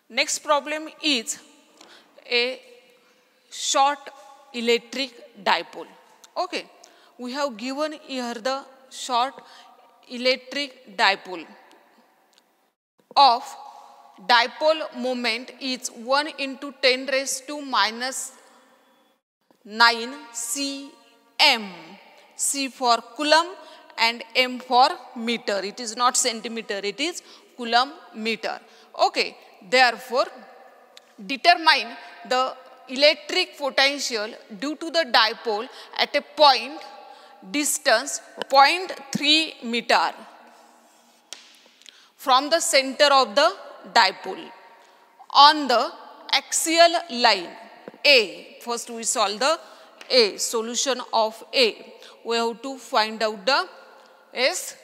Next problem is a short electric dipole. Okay, we have given here the short electric dipole of dipole moment is 1 into 10 raised to minus 9 cm. C for coulomb and m for meter. It is not centimeter, it is coulomb meter. Okay, therefore determine the electric potential due to the dipole at a point distance 0.3 meter from the center of the dipole on the axial line A. First we solve the A, solution of A. We have to find out the S,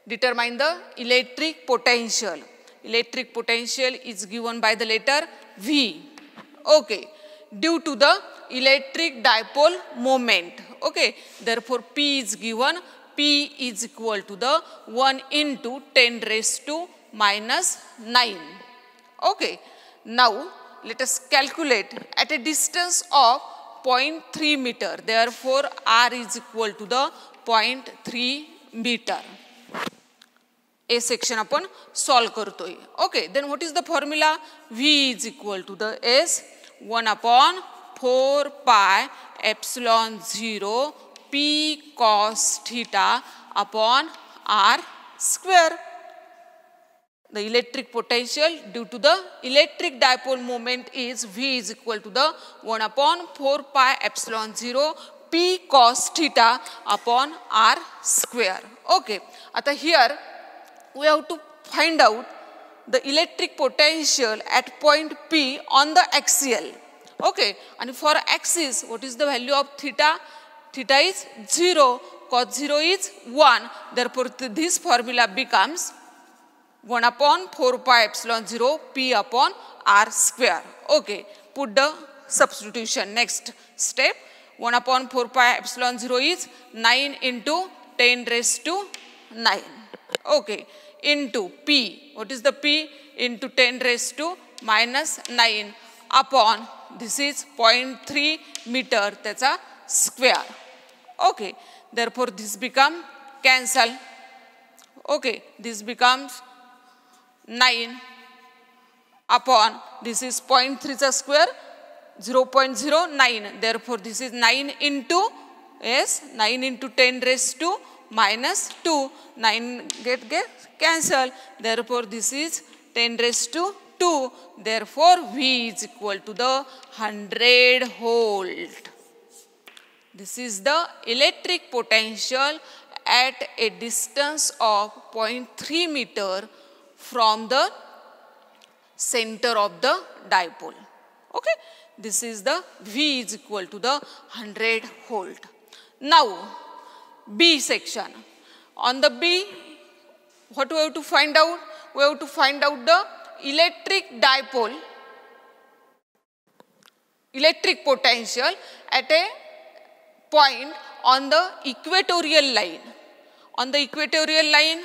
determine the electric potential. Electric potential is given by the letter V. Okay, due to the electric dipole moment. Okay, therefore P is given. P is equal to the 1 into 10 raised to minus 9. Okay, now let us calculate at a distance of 0.3 meter. Therefore, R is equal to the 0.3 meter. A section upon solve करतोय. Okay, then what is the formula? V is equal to the S 1 upon 4 pi epsilon 0 P cos theta upon R square. The electric potential due to the electric dipole moment is V is equal to the 1 upon 4 pi epsilon 0 P cos theta upon R square. Okay, आता here we have to find out the electric potential at point P on the axial. Okay, and for axis, what is the value of theta? Theta is 0, cos 0 is 1. Therefore, this formula becomes 1 upon 4 pi epsilon 0 P upon R square. Okay, put the substitution. Next step, 1 upon 4 pi epsilon 0 is 9 into 10 raised to 9. Okay, into P. What is the P? Into 10 raised to minus 9 upon, this is 0.3 meter, that's a square. Okay, therefore this become cancel. Okay, this becomes 9 upon, this is 0.3 square, 0.09. Therefore this is 9 into, yes, 9 into 10 raised to minus 2. 9 get cancel. Therefore this is 10 raised to 2. Therefore V is equal to the 100 volt. This is the electric potential at a distance of 0.3 meter from the center of the dipole. Okay, this is the V is equal to the 100 volt. Now B section. On the B, what we have to find out? We have to find out the electric dipole, electric potential at a point on the equatorial line. On the equatorial line,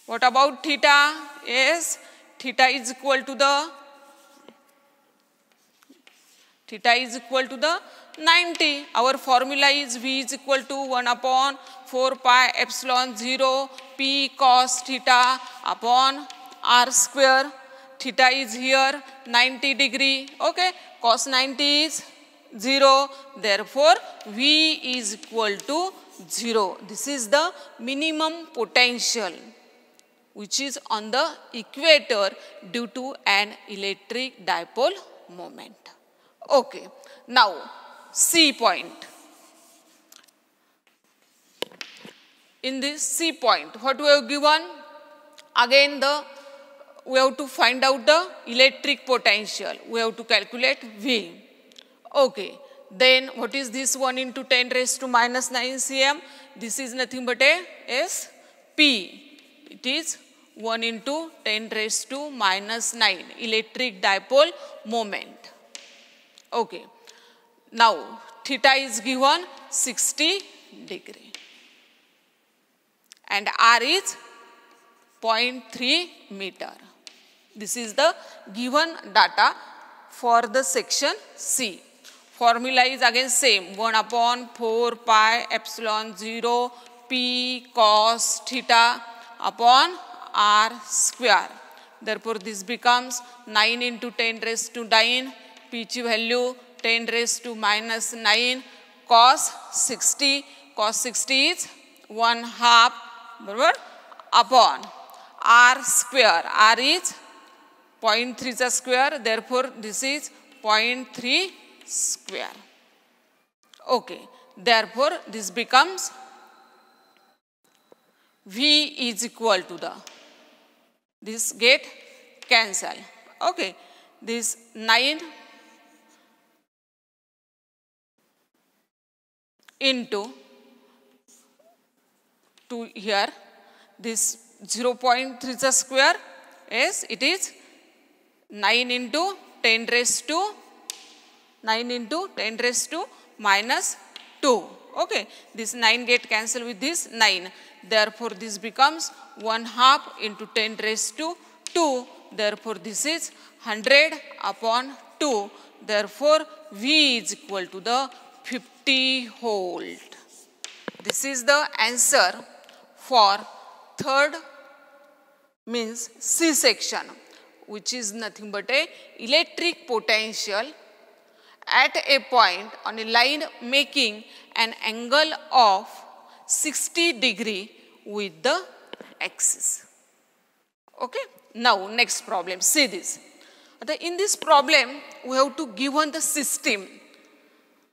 what about theta? Yes, theta is equal to the 90. Our formula is V is equal to 1 upon 4 pi epsilon 0 P cos theta upon R square. Theta is here 90 degree. Okay, cos 90 is 0. Therefore, V is equal to 0. This is the minimum potential which is on the equator due to an electric dipole moment. Okay, now C point. In this C point, what we have given? Again, we have to find out the electric potential. We have to calculate V. Okay, then what is this 1 into 10 raised to minus 9 cm? This is nothing but a P. It is 1 into 10 raised to minus 9 electric dipole moment. Okay, now theta is given 60 degree and R is 0.3 meter. This is the given data for the section C. Formula is again same, 1 upon 4 pi epsilon 0 p cos theta upon r square. Therefore, this becomes 9 into 10 raised to 9, p ची value 10 raised to minus 9 cos 60. Cos 60 is 1/2 upon r square. R is 0.3 square. Therefore, this is 0.3 square. Okay. Therefore, this becomes V is equal to the, this get cancel. Okay. This 9 into 2 here, this 0.3 square is, it is 9 into 10 raised to 9 into 10 raised to minus 2. Okay. This 9 get cancelled with this 9. Therefore, this becomes 1/2 into 10 raised to 2. Therefore, this is 100 upon 2. Therefore, V is equal to the 50 volt. This is the answer for third means C section, which is nothing but a electric potential at a point on a line making an angle of 60 degree with the axis. Okay. Now, next problem. See this. In this problem, we have to given the system.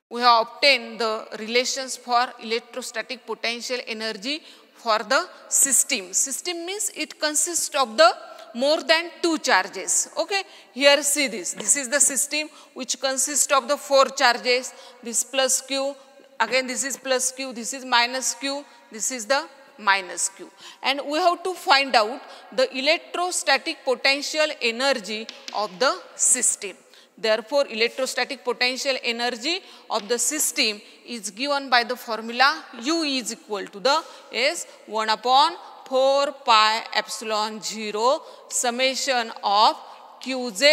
We have obtained the relations for electrostatic potential energy for the system. System means it consists of the more than 2 charges. Okay. Here see this. This is the system which consists of the 4 charges. This plus Q. Again this is plus Q. This is minus Q. This is the minus Q. And we have to find out the electrostatic potential energy of the system. Therefore, electrostatic potential energy of the system is given by the formula U is equal to the is 1 upon 4 pi epsilon 0 summation of Qj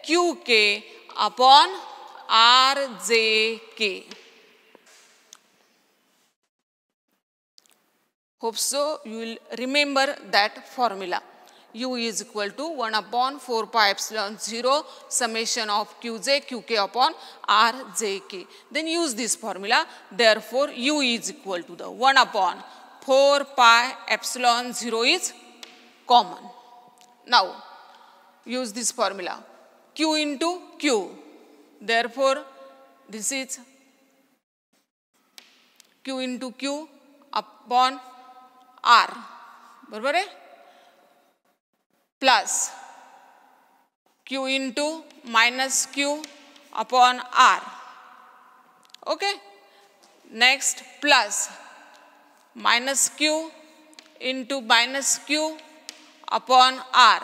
Qk upon Rjk. Hope so you will remember that formula. U is equal to 1 upon 4 pi epsilon 0 summation of Qj Qk upon Rjk. Then use this formula. Therefore, U is equal to the 1 upon 4 pi epsilon 0 is common. Now, use this formula. Q into Q. Therefore, this is Q into Q upon R. बराबर है? Plus Q into minus Q upon R. Okay. Next plus minus Q into minus Q upon R.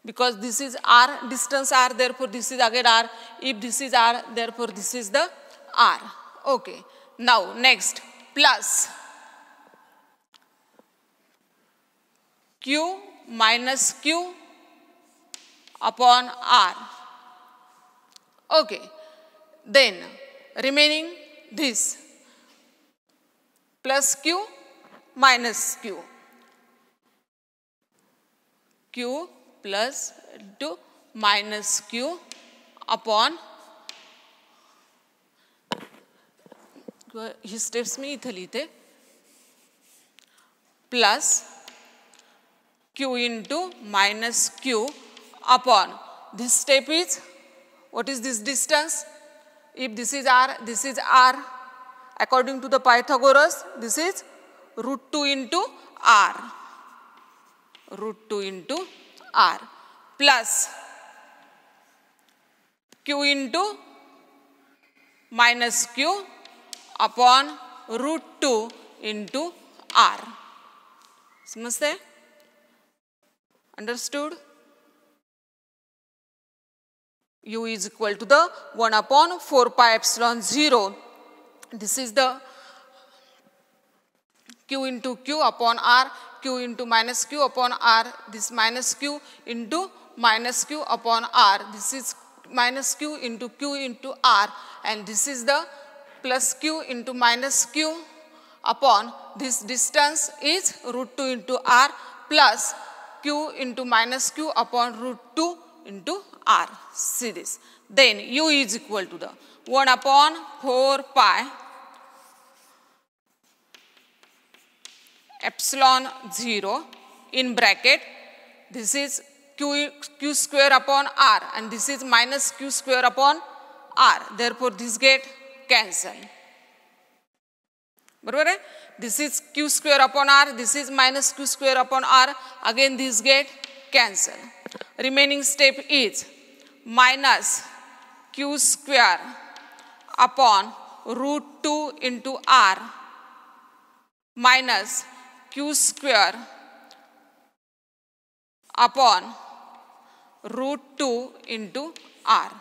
Because this is R, distance R, therefore this is again R. If this is R, therefore this is the R. Okay. Now next plus Q minus Q upon R. Okay. Then remaining this plus Q minus Q. Q plus to minus Q upon he steps में इथे लिहिते plus Q into minus Q upon this step is, what is this distance? If this is R, this is R. According to the Pythagoras, this is root 2 into R. Root 2 into R plus Q into minus Q upon root 2 into R. समझते? Understood? U is equal to the 1 upon 4 pi epsilon 0. This is the Q into Q upon R. q into minus q upon r, this minus q into minus q upon r, this is minus q into r, and this is the plus q into minus q upon this distance is root 2 into r plus q into minus q upon root 2 into r. See this. Then u is equal to the 1 upon 4 pi epsilon 0 in bracket, this is q square upon r and this is minus q square upon r. Therefore, this get cancelled. This is q square upon r, this is minus q square upon r, again this get cancelled. Remaining step is minus q square upon root 2 into r minus q square upon root 2 into r.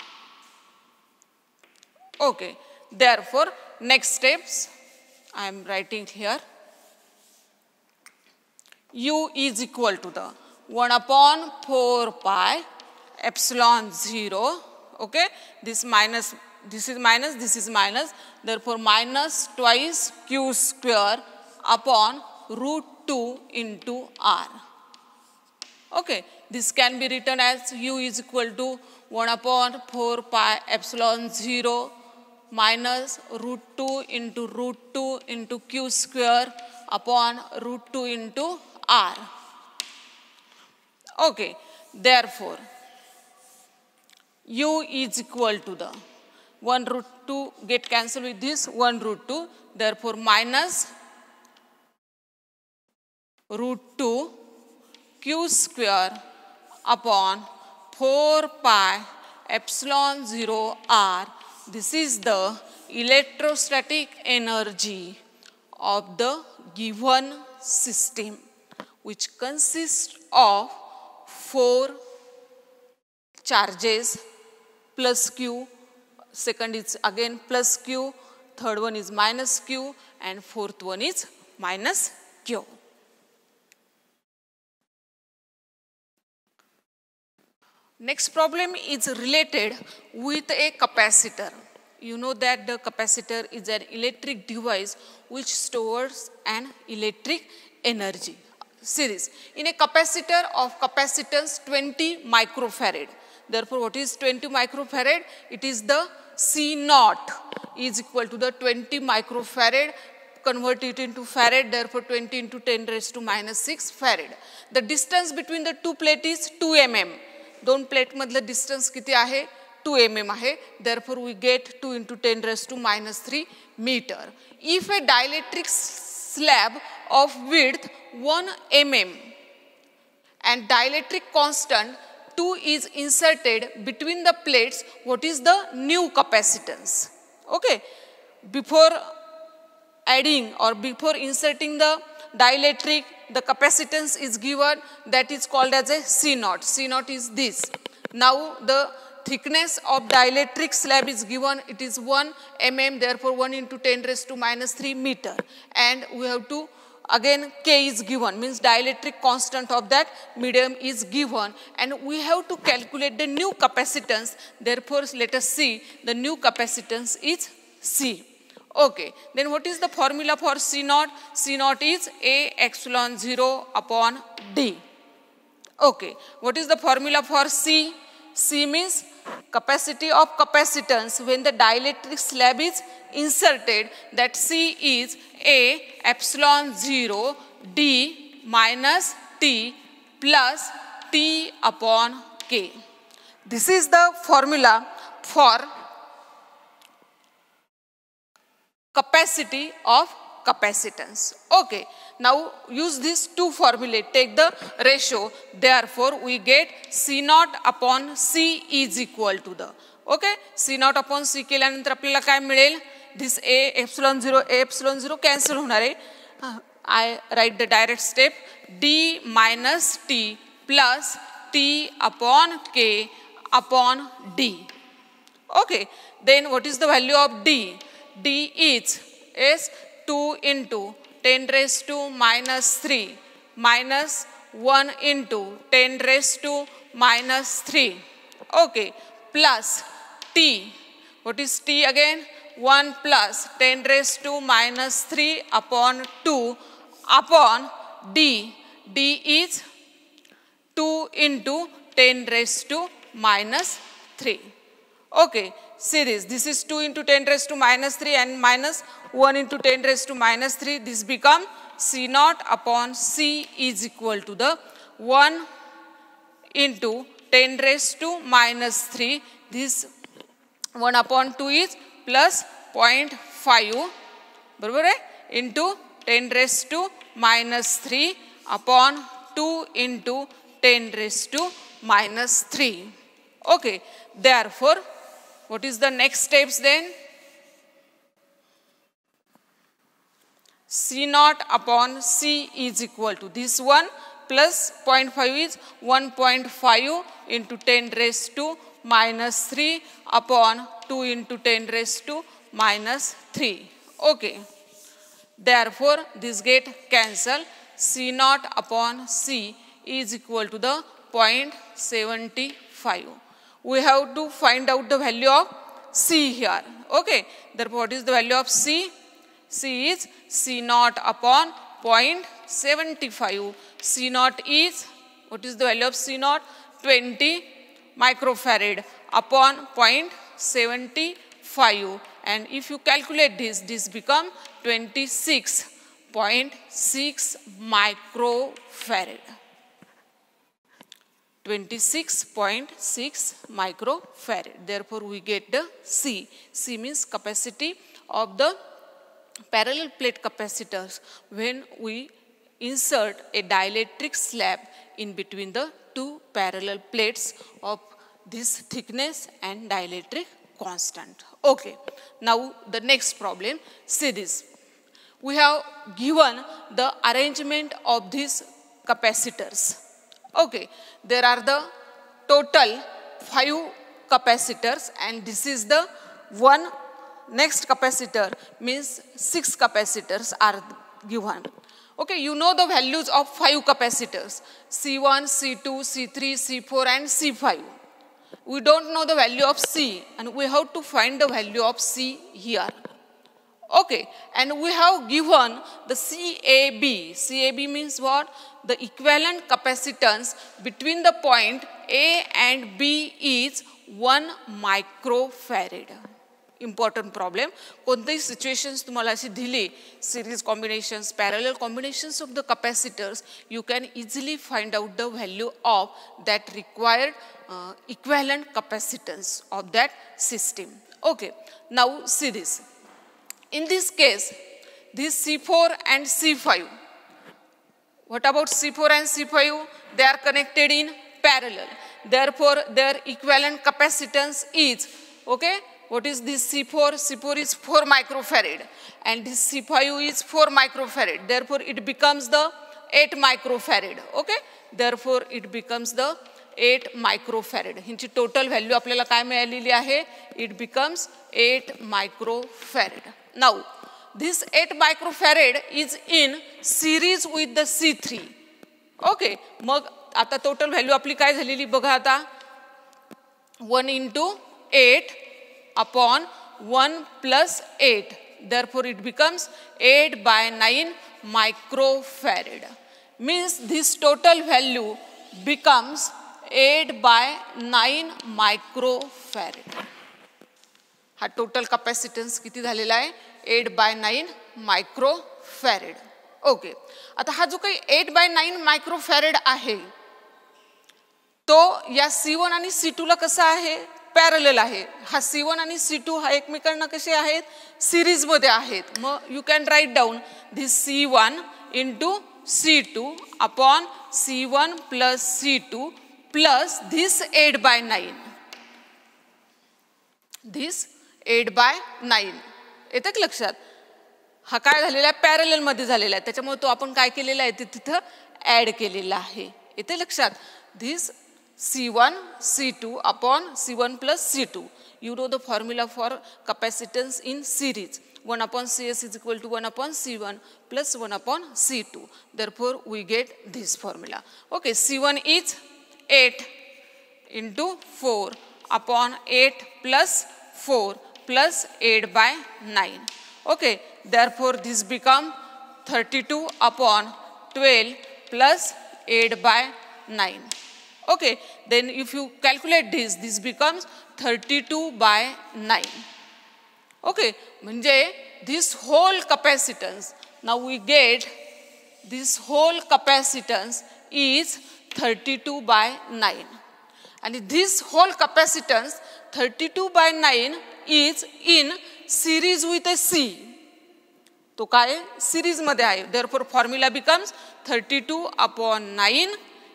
Okay. Therefore, next steps I am writing here. U is equal to the 1 upon 4 pi epsilon 0. Okay. This minus, this is minus, this is minus. Therefore, minus twice q square upon root 2 into r. Okay. This can be written as u is equal to 1 upon 4 pi epsilon 0 minus root 2 into q square upon root 2 into r. Okay. Therefore, u is equal to the 1 root 2 get cancelled with this 1 root 2. Therefore, minus root 2 q square upon 4 pi epsilon 0 r. This is the electrostatic energy of the given system, which consists of 4 charges plus q, second is again plus q, third one is minus q, and fourth one is minus q. Next problem is related with a capacitor. You know that the capacitor is an electric device which stores an electric energy. See this. In a capacitor of capacitance 20 microfarad. Therefore, what is 20 microfarad? It is the C naught is equal to the 20 microfarad. Convert it into farad. Therefore, 20 into 10 raised to minus 6 farad. The distance between the two plates is 2 mm. दोन plate मधलं distance किती आहे 2 mm आहे. Therefore, we get 2 into 10 raised to minus 3 meter. If a dielectric slab of width 1 mm and dielectric constant 2 is inserted between the plates, what is the new capacitance? Okay. Before adding or before inserting the dielectric, the capacitance is given, that is called as a C naught. C naught is this. Now the thickness of dielectric slab is given, it is 1 mm, therefore 1 into 10 raised to minus 3 meter. And we have to, again K is given, means dielectric constant of that medium is given. And we have to calculate the new capacitance, therefore let us see the new capacitance is C. Okay, then what is the formula for C naught? C naught is A epsilon 0 upon D. Okay, what is the formula for C? C means capacity of capacitance when the dielectric slab is inserted, that C is A epsilon 0 D minus T plus T upon K. This is the formula for capacity of capacitance. Okay. Now use these two formulae, take the ratio. Therefore, we get C naught upon C is equal to the, okay, C naught upon C केल्यानंतर आपल्याला काय मिळेल? This A epsilon 0 cancel होणार आहे. I write the direct step, D minus T plus T upon K upon D. Okay. Then what is the value of D? D is 2 into 10 raised to minus 3 minus 1 into 10 raised to minus 3. Okay, plus t. What is t again? 1 plus 10 raised to minus 3 upon 2 upon d. d is 2 into 10 raised to minus 3. Okay, see this. This is 2 into 10 raised to minus 3 and minus 1 into 10 raised to minus 3. This become C naught upon C is equal to the 1 into 10 raised to minus 3. This 1 upon 2 is plus 0.5 into 10 raised to minus 3 upon 2 into 10 raised to minus 3. Okay, therefore, what is the next steps then? C naught upon C is equal to this one plus 0.5 is 1.5 into 10 raised to minus 3 upon 2 into 10 raised to minus 3. Okay. Therefore, this get cancelled. C naught upon C is equal to the 0.75. We have to find out the value of C here. Okay. Therefore, what is the value of C? C is C naught upon 0.75. C naught is, what is the value of C naught? 20 microfarad upon 0.75. And if you calculate this, this become 26.6 microfarad. 26.6 microfarad. Therefore, we get the C. C means capacity of the parallel plate capacitors when we insert a dielectric slab in between the two parallel plates of this thickness and dielectric constant. Okay. Now, the next problem, see this. We have given the arrangement of these capacitors. Okay. There are the total 5 capacitors and this is the one next capacitor, means 6 capacitors are given. Okay, you know the values of 5 capacitors, C1, C2, C3, C4 and C5. We don't know the value of C and we have to find the value of C here. Okay, and we have given the CAB. CAB means what? The equivalent capacitance between the point A and B is 1 microfarad. Important problem. कोणतेही situations तुम्हाला अशी दिली, series combinations, parallel combinations of the capacitors, you can easily find out the value of that required equivalent capacitance of that system. Okay, now see this. In this case, this C4 and C5. What about C4 and C5? They are connected in parallel. Therefore, their equivalent capacitance is, okay, what is this C4? C4 is 4 microfarad and this C5 is 4 microfarad. Therefore, it becomes the 8 microfarad. Okay? Therefore, it becomes the 8 microfarad. हिंची total value आपल्याला काय मिळालेली आहे? It becomes 8 microfarad. Now, this 8 microfarad is in series with the C3. Okay? मग आता total value आपली काय झालेली बघा आता? 1 into 8 upon 1 plus 8. Therefore, it becomes 8 by 9 microfarad. Means this total value becomes 8 by 9 microfarad. हा total capacitance किती झालेला आहे? 8 by 9 microfarad. Okay. आता हा जो काही 8 by 9 microfarad आहे, तो या C1 आणि C2 ला कसा आहे? पॅरलल आहे. हा C1 आणि C2 हा एकमेकांना कसे आहेत? सिरीज मध्ये आहेत. मग you can write down this C1 into C2 upon C1 plus C2 plus this 8 by 9. This 8 by 9. येतं का लक्षात? हा काय झालेला आहे? पॅरलल मध्ये झालेला आहे. त्याच्यामुळे तो आपण काय केलेला आहे? तिथं ऍड केलेला आहे. येतं लक्षात? This C1, C2 upon C1 plus C2. You know the formula for capacitance in series. 1 upon Cs is equal to 1 upon C1 plus 1 upon C2. Therefore, we get this formula. Okay, C1 is 8 into 4 upon 8 plus 4 plus 8 by 9. Okay, therefore, this becomes 32 upon 12 plus 8 by 9. Okay, then if you calculate this, this becomes 32 by 9. Okay, this whole capacitance, now we get this whole capacitance is 32 by 9. And this whole capacitance 32 by 9 is in series with a C. तो काय series मध्ये आहे. Therefore formula becomes 32 upon 9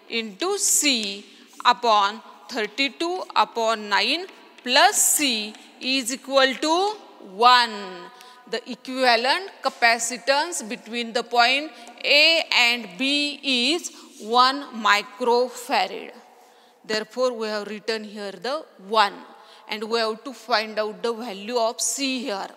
into C upon 32 upon 9 plus C is equal to 1. The equivalent capacitance between the point A and B is 1 microfarad. Therefore, we have written here the 1 and we have to find out the value of C here.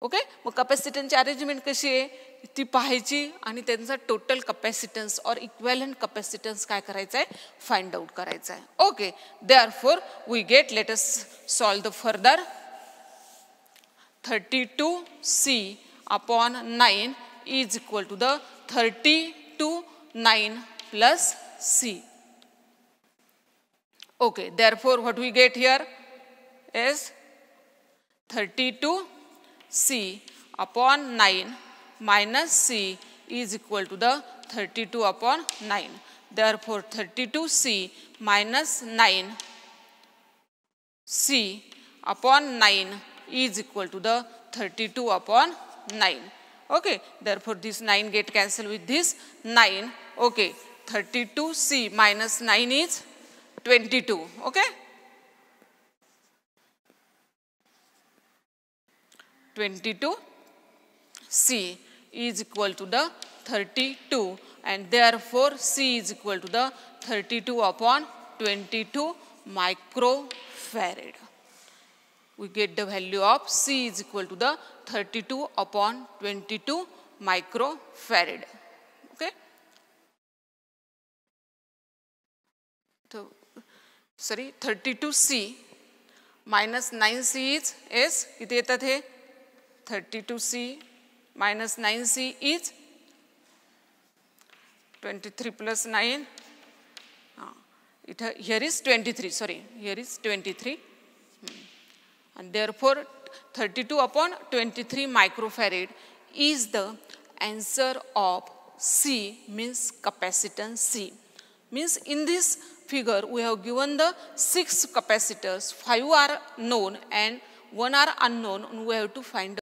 Okay? मग कॅपॅसिटन्सची arrangement कशी आहे ती पाहायची आणि त्यांचा total capacitance और equivalent capacitance काय करायचं आहे फाइंड आउट करायचं आहे. Okay, therefore we get, let us solve the further. 32C upon 9 is equal to the 32 9 plus C. Okay, therefore what we get here is 32C upon 9 minus C is equal to the 32 upon 9. Therefore 32C minus 9C upon 9 is equal to the 32 upon 9. Okay, therefore this 9 get cancelled with this 9. Okay, 32C minus 9 is 22. Okay, 22C is equal to the 32 and therefore C is equal to the 32 upon 22 microfarad. We get the value of C is equal to the 32 upon 22 microfarad. Okay. So, sorry, 32C minus 9C is किती येतात हे 32C minus 9C is 23 plus 9. Here is 23, sorry, here is 23. And therefore 32 upon 23 microfarad is the answer of C, means capacitance C. Means in this figure we have given the 6 capacitors, 5 are known and 1 are unknown, and we have to find